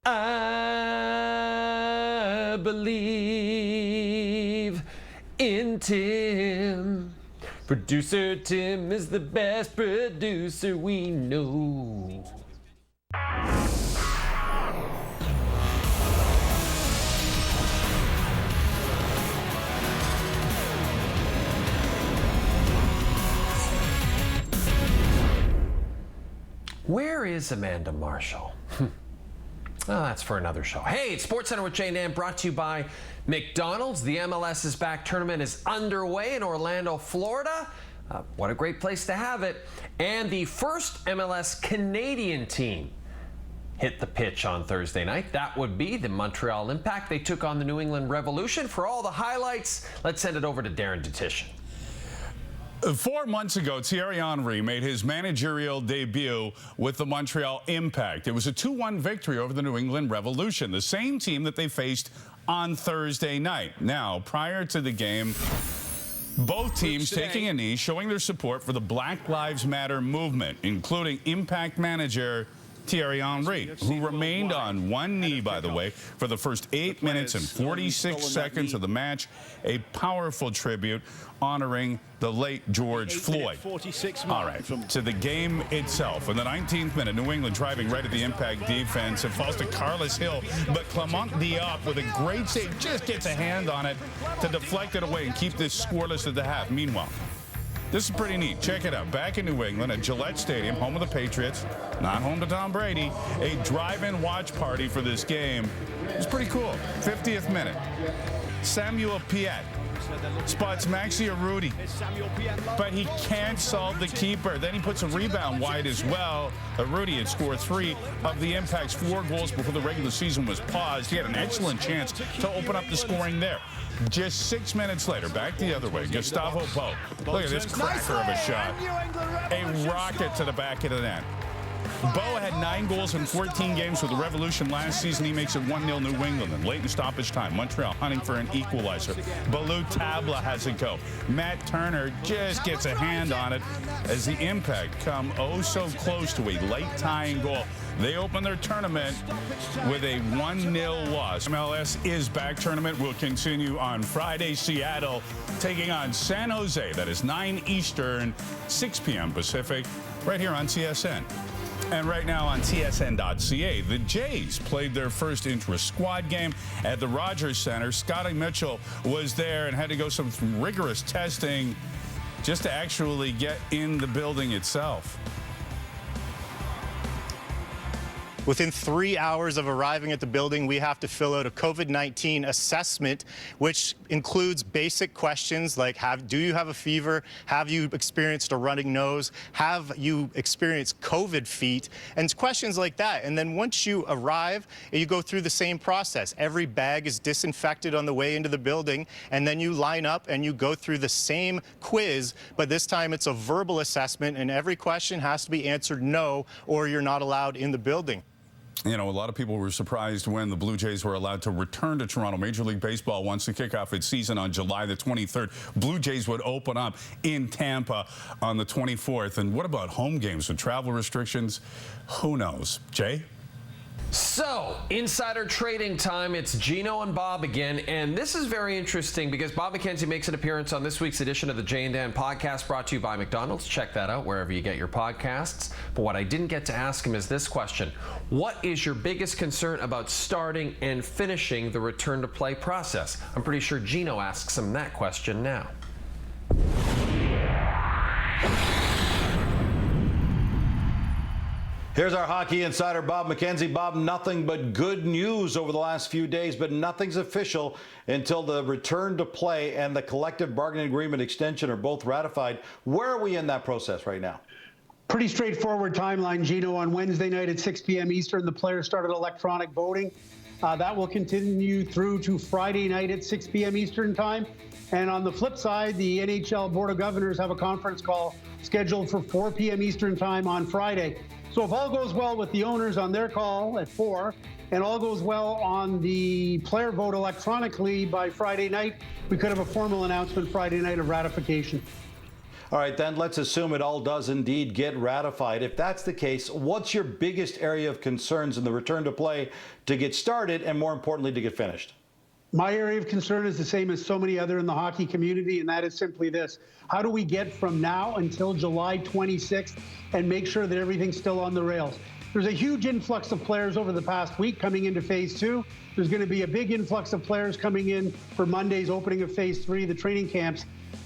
I believe in Tim. Producer Tim is the best producer we know. Where is Amanda Marshall? Oh, that's for another show. Hey, it's SportsCenter with Jay and Dan, brought to you by McDonald's. The MLS is Back tournament is underway in Orlando, Florida. What a great place to have it. And the first MLS Canadian team hit the pitch on Thursday night. That would be the Montreal Impact. They took on the New England Revolution. For all the highlights, let's send it over to Darren Detition. 4 months ago, Thierry Henry made his managerial debut with the Montreal Impact. It was a 2-1 victory over the New England Revolution, the same team that they faced on Thursday night. Now, prior to the game, both teams taking a knee, showing their support for the Black Lives Matter movement, including Impact manager Thierry Henry, who remained on one knee, by the way, for the first 8 minutes and 46 seconds of the match. A powerful tribute honoring the late George Floyd. All right, to the game itself. In the 19th minute, New England driving right at the Impact defense. It falls to Carlos Hill, but Clement Diop with a great save just gets a hand on it to deflect it away and keep this scoreless at the half. Meanwhile, this is pretty neat. Check it out. Back in New England at Gillette Stadium, home of the Patriots, not home to Tom Brady, a drive-in watch party for this game. It's pretty cool. 50th minute. Samuel Piette spots Maxi Urruti, but he can't solve the keeper. Then he puts a rebound wide as well. Urruti had scored 3 of the Impact's 4 goals before the regular season was paused. He had an excellent chance to open up the scoring there. Just 6 minutes later, back the other way, Gustavo Bo. Look at this cracker of a shot. A rocket to the back of the net. Bo had 9 goals in 14 games with the Revolution last season. He makes it 1-0 New England. And late in stoppage time, Montreal hunting for an equalizer. Balou Tabla has a go. Matt Turner just gets a hand on it as the Impact come oh so close to a late tying goal. They open their tournament with a 1-0 loss. MLS is Back tournament will continue on Friday. Seattle taking on San Jose. That is 9 Eastern, 6 p.m. Pacific, right here on TSN. And right now on TSN.ca, the Jays played their first intra-squad game at the Rogers Center. Scotty Mitchell was there and had to go some rigorous testing just to actually get in the building itself. Within 3 hours of arriving at the building, we have to fill out a COVID-19 assessment, which includes basic questions like, do you have a fever? Have you experienced a running nose? Have you experienced COVID feet? And questions like that. And then once you arrive, you go through the same process. Every bag is disinfected on the way into the building, and then you line up and you go through the same quiz, but this time it's a verbal assessment, and every question has to be answered no, or you're not allowed in the building. You know, a lot of people were surprised when the Blue Jays were allowed to return to Toronto. Major League Baseball wants to kick off its season on July the 23rd. Blue Jays would open up in Tampa on the 24th. And what about home games with travel restrictions? Who knows? Jay? So, insider trading time. It's Gino and Bob again, and this is very interesting because Bob McKenzie makes an appearance on this week's edition of the Jay and Dan podcast, brought to you by McDonald's. Check that out wherever you get your podcasts. But what I didn't get to ask him is this question: what is your biggest concern about starting and finishing the return to play process? I'm pretty sure Gino asks him that question now. Here's our hockey insider, Bob McKenzie. Bob, nothing but good news over the last few days, but nothing's official until the return to play and the collective bargaining agreement extension are both ratified. Where are we in that process right now? Pretty straightforward timeline, Gino. On Wednesday night at 6 p.m. Eastern, the players started electronic voting. That will continue through to Friday night at 6 p.m. Eastern time. And on the flip side, the NHL Board of Governors have a conference call scheduled for 4 p.m. Eastern time on Friday. So if all goes well with the owners on their call at 4, and all goes well on the player vote electronically by Friday night, we could have a formal announcement Friday night of ratification. All right, then let's assume it all does indeed get ratified. If that's the case, what's your biggest area of concerns in the return to play to get started and, more importantly, to get finished? My area of concern is the same as so many other in the hockey community, and that is simply this. How do we get from now until July 26th and make sure that everything's still on the rails? There's a huge influx of players over the past week coming into Phase 2. There's going to be a big influx of players coming in for Monday's opening of Phase 3, the training camps,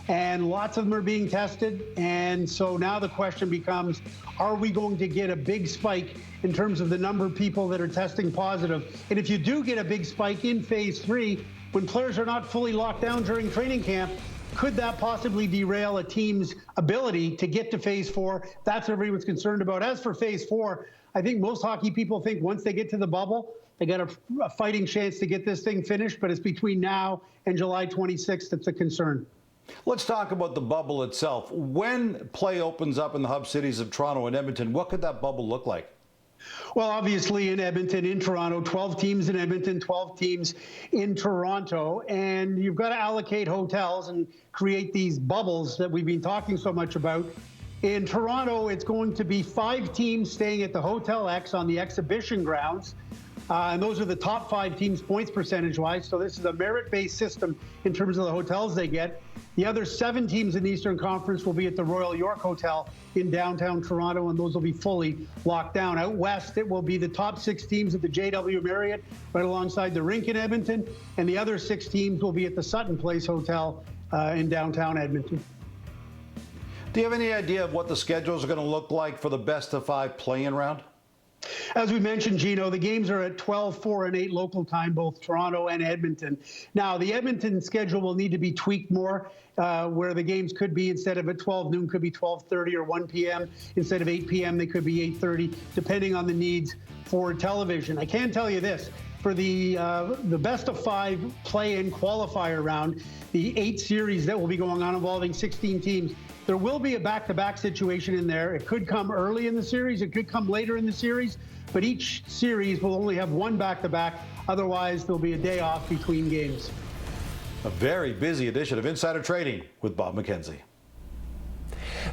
and lots of them are being tested. And so now the question becomes, are we going to get a big spike in terms of the number of people that are testing positive? And if you do get a big spike in Phase 3, when players are not fully locked down during training camp, could that possibly derail a team's ability to get to Phase 4? That's what everyone's concerned about. As for Phase 4, I think most hockey people think once they get to the bubble, they got a fighting chance to get this thing finished, but it's between now and July 26th that's a concern. Let's talk about the bubble itself. When play opens up in the hub cities of Toronto and Edmonton, what could that bubble look like? Well, obviously in Edmonton, in Toronto, 12 teams in Edmonton, 12 teams in Toronto, and you've got to allocate hotels and create these bubbles that we've been talking so much about. In Toronto, it's going to be 5 teams staying at the Hotel X on the exhibition grounds. And those are the top 5 teams points percentage-wise. So this is a merit-based system in terms of the hotels they get. The other 7 teams in the Eastern Conference will be at the Royal York Hotel in downtown Toronto, and those will be fully locked down. Out west, it will be the top 6 teams at the JW Marriott, right alongside the rink in Edmonton, and the other 6 teams will be at the Sutton Place Hotel in downtown Edmonton. Do you have any idea of what the schedules are going to look like for the best-of-5 play-in round? As we mentioned, Gino, the games are at 12, 4, and 8 local time, both Toronto and Edmonton. Now, the Edmonton schedule will need to be tweaked more, where the games could be, instead of at 12 noon, could be 12:30 or 1 p.m. Instead of 8 p.m., they could be 8:30, depending on the needs for television. I can tell you this. For the best-of-5 play-in qualifier round, the 8 series that will be going on involving 16 teams, there will be a back-to-back situation in there. It could come early in the series, it could come later in the series, but each series will only have 1 back-to-back. Otherwise, there'll be a day off between games. A very busy edition of Insider Trading with Bob McKenzie.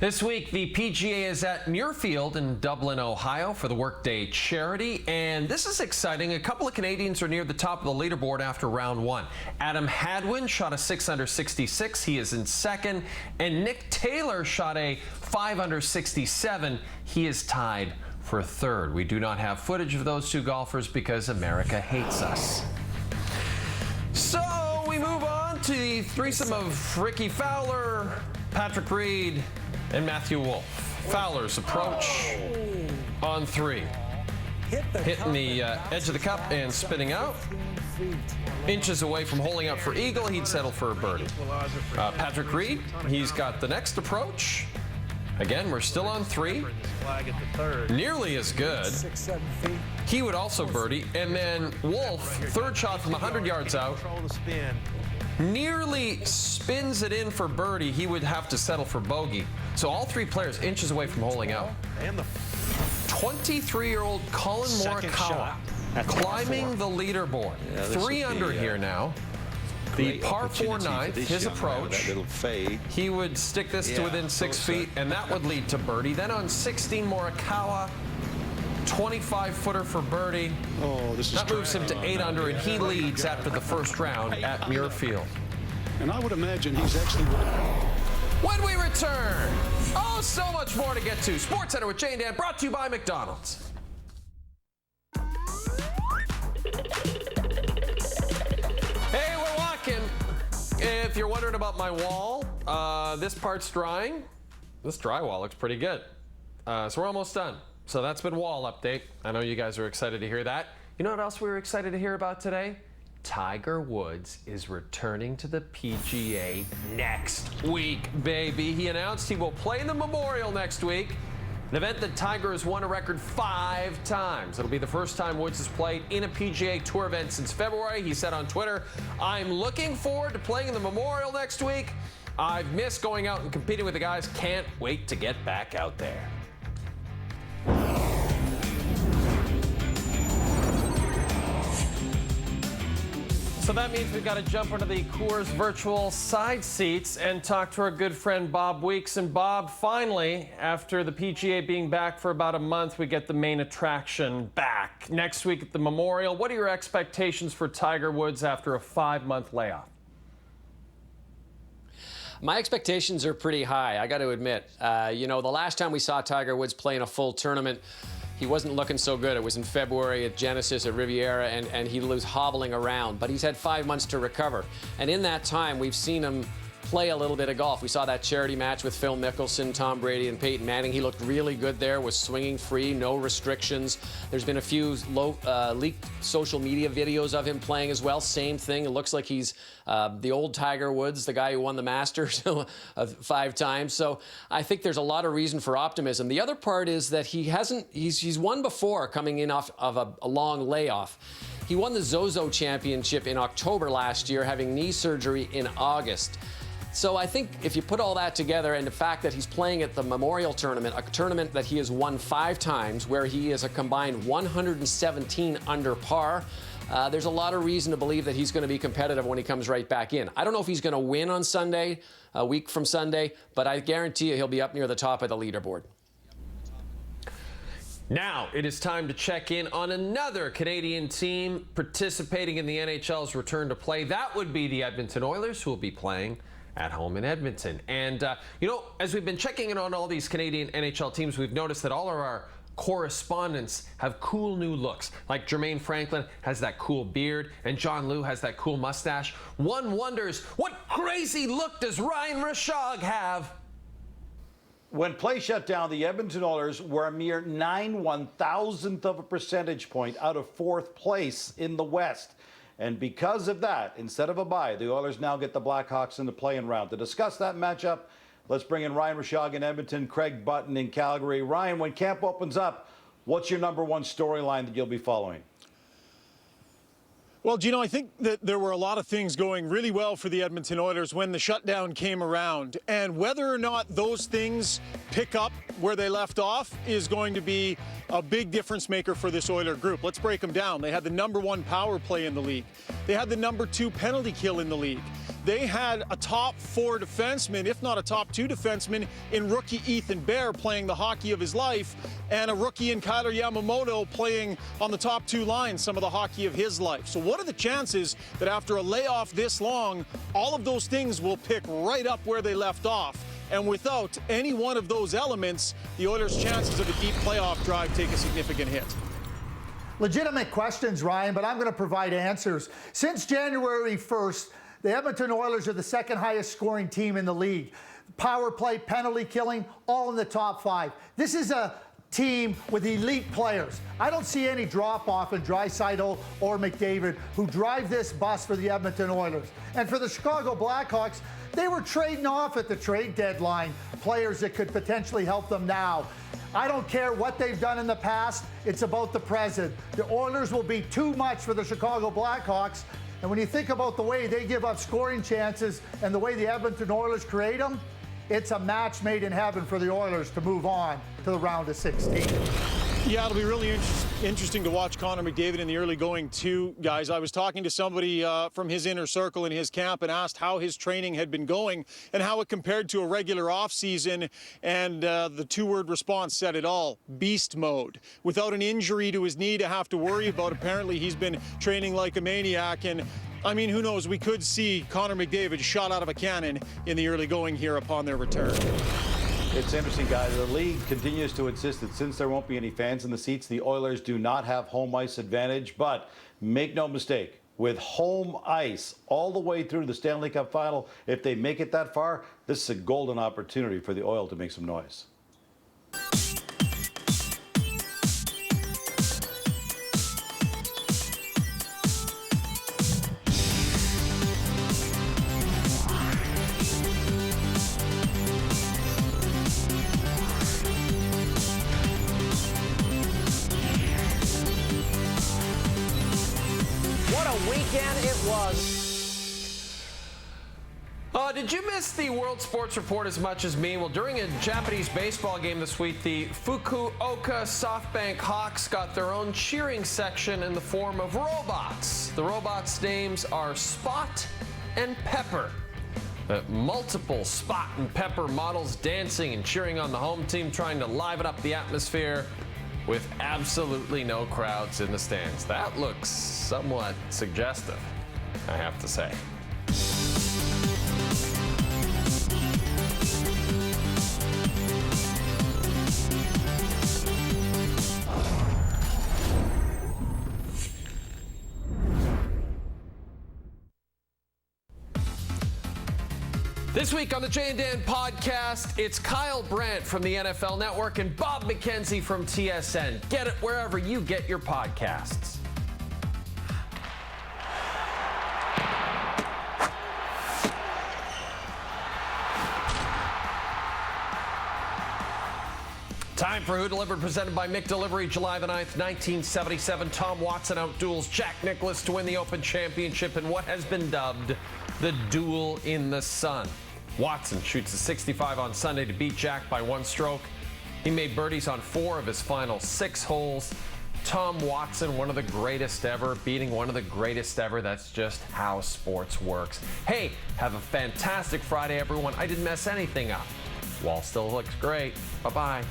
This week, the PGA is at Muirfield in Dublin, Ohio for the Workday charity, and this is exciting. A couple of Canadians are near the top of the leaderboard after round 1. Adam Hadwin shot a 6 under 66. He is in second, and Nick Taylor shot a 5 under 67. He is tied for third. We do not have footage of those 2 golfers because America hates us. So we move on to the threesome of Ricky Fowler, Patrick Reed, and Matthew Wolff. Fowler's approach on 3. Hitting the edge of the cup and spinning out. Inches away from holding up for eagle, he'd settle for a birdie. Patrick Reed, he's got the next approach. Again, we're still on 3. Nearly as good. He would also birdie. And then Wolff, third shot from 100 yards out. Nearly spins it in for birdie. He would have to settle for bogey. So all 3 players inches away from holding out. 23-year-old Colin Morikawa climbing the leaderboard. 3 under here now. The par 4 ninth, his approach. He would stick this to within 6 feet, and that would lead to birdie. Then on 16, Morikawa, 25-footer for birdie. That moves him to 8 under, and he leads after the first round at Muirfield. And I would imagine he's actually... When we return, so much more to get to. SportsCenter with Jay and Dan, brought to you by McDonald's. Hey, we're walking. If you're wondering about my wall, this part's drying. This drywall looks pretty good. So we're almost done. So that's been wall update. I know you guys are excited to hear that. You know what else we were excited to hear about today? Tiger Woods is returning to the PGA next week, baby. He announced he will play in the Memorial next week, an event that Tiger has won a record 5 times. It'll be the first time Woods has played in a PGA Tour event since February. He said on Twitter, "I'm looking forward to playing in the Memorial next week. I've missed going out and competing with the guys. Can't wait to get back out there." So that means we've got to jump into the Coors virtual side seats and talk to our good friend Bob Weeks. And Bob, finally, after the PGA being back for about a month, we get the main attraction back. Next week at the Memorial, what are your expectations for Tiger Woods after a 5-month layoff? My expectations are pretty high, I got to admit. The last time we saw Tiger Woods play in a full tournament, he wasn't looking so good. It was in February at Genesis at Riviera, and he was hobbling around. But he's had 5 months to recover. And in that time, we've seen him play a little bit of golf. We saw that charity match with Phil Mickelson, Tom Brady, and Peyton Manning. He looked really good there, was swinging free, no restrictions. There's been a few leaked social media videos of him playing as well. Same thing. It looks like he's the old Tiger Woods, the guy who won the Masters 5 times. So I think there's a lot of reason for optimism. The other part is that he's won before coming in off of a long layoff. He won the Zozo Championship in October last year, having knee surgery in August. So I think if you put all that together and the fact that he's playing at the Memorial Tournament, a tournament that he has won 5 times, where he is a combined 117 under par, there's a lot of reason to believe that he's going to be competitive when he comes right back in. I don't know if he's going to win on Sunday, a week from Sunday, but I guarantee you he'll be up near the top of the leaderboard. Now it is time to check in on another Canadian team participating in the NHL's return to play. That would be the Edmonton Oilers, who will be playing at home in Edmonton. And, as we've been checking in on all these Canadian NHL teams, we've noticed that all of our correspondents have cool new looks. Like Jermaine Franklin has that cool beard, and John Liu has that cool mustache. One wonders, what crazy look does Ryan Rishaug have? When play shut down, the Edmonton Oilers were a mere 9/1,000th of a percentage point out of 4th place in the West. And because of that, instead of a bye, the Oilers now get the Blackhawks in the play-in round. To discuss that matchup, let's bring in Ryan Rishaug in Edmonton, Craig Button in Calgary. Ryan, when camp opens up, what's your number one storyline that you'll be following? Well, Gino, I think that there were a lot of things going really well for the Edmonton Oilers when the shutdown came around. And whether or not those things pick up where they left off is going to be a big difference maker for this Oiler group. Let's break them down. They had the #1 power play in the league. They had the #2 penalty kill in the league. They had a top 4 defenseman, if not a top 2 defenseman, in rookie Ethan Bear playing the hockey of his life, and a rookie in Kyler Yamamoto playing on the top 2 lines some of the hockey of his life. So what are the chances that after a layoff this long, all of those things will pick right up where they left off? And without any one of those elements, the Oilers' chances of a deep playoff drive take a significant hit. Legitimate questions, Ryan, but I'm going to provide answers. Since January 1st, the Edmonton Oilers are the 2nd highest scoring team in the league. Power play, penalty killing, all in the top 5. This is a team with elite players. I don't see any drop-off in Draisaitl or McDavid, who drive this bus for the Edmonton Oilers. And for the Chicago Blackhawks, they were trading off at the trade deadline players that could potentially help them now. I don't care what they've done in the past. It's about the present. The Oilers will be too much for the Chicago Blackhawks. And when you think about the way they give up scoring chances and the way the Edmonton Oilers create them, it's a match made in heaven for the Oilers to move on to the round of 16. Yeah, it'll be really interesting to watch Connor McDavid in the early going too, guys. I was talking to somebody from his inner circle in his camp and asked how his training had been going and how it compared to a regular offseason, and the 2-word response said it all: beast mode. Without an injury to his knee to have to worry about, apparently he's been training like a maniac, and I mean, who knows, we could see Connor McDavid shot out of a cannon in the early going here upon their return. It's interesting, guys. The league continues to insist that since there won't be any fans in the seats, the Oilers do not have home ice advantage. But make no mistake, with home ice all the way through the Stanley Cup final, if they make it that far, this is a golden opportunity for the Oil to make some noise. Weekend it was. Did you miss the World Sports Report as much as me? Well, during a Japanese baseball game this week, the Fukuoka SoftBank Hawks got their own cheering section in the form of robots. The robots' names are Spot and Pepper. Multiple Spot and Pepper models dancing and cheering on the home team, trying to liven up the atmosphere with absolutely no crowds in the stands. That looks somewhat suggestive, I have to say. This week on the Jay and Dan podcast, it's Kyle Brandt from the NFL Network and Bob McKenzie from TSN. Get it wherever you get your podcasts. Time for Who Delivered, presented by McDelivery. July the 9th, 1977. Tom Watson outduels Jack Nicklaus to win the Open Championship in what has been dubbed the Duel in the Sun. Watson shoots a 65 on Sunday to beat Jack by 1 stroke. He made birdies on 4 of his final 6 holes. Tom Watson, one of the greatest ever, beating one of the greatest ever. That's just how sports works. Hey, have a fantastic Friday, everyone. I didn't mess anything up. Wall still looks great. Bye-bye.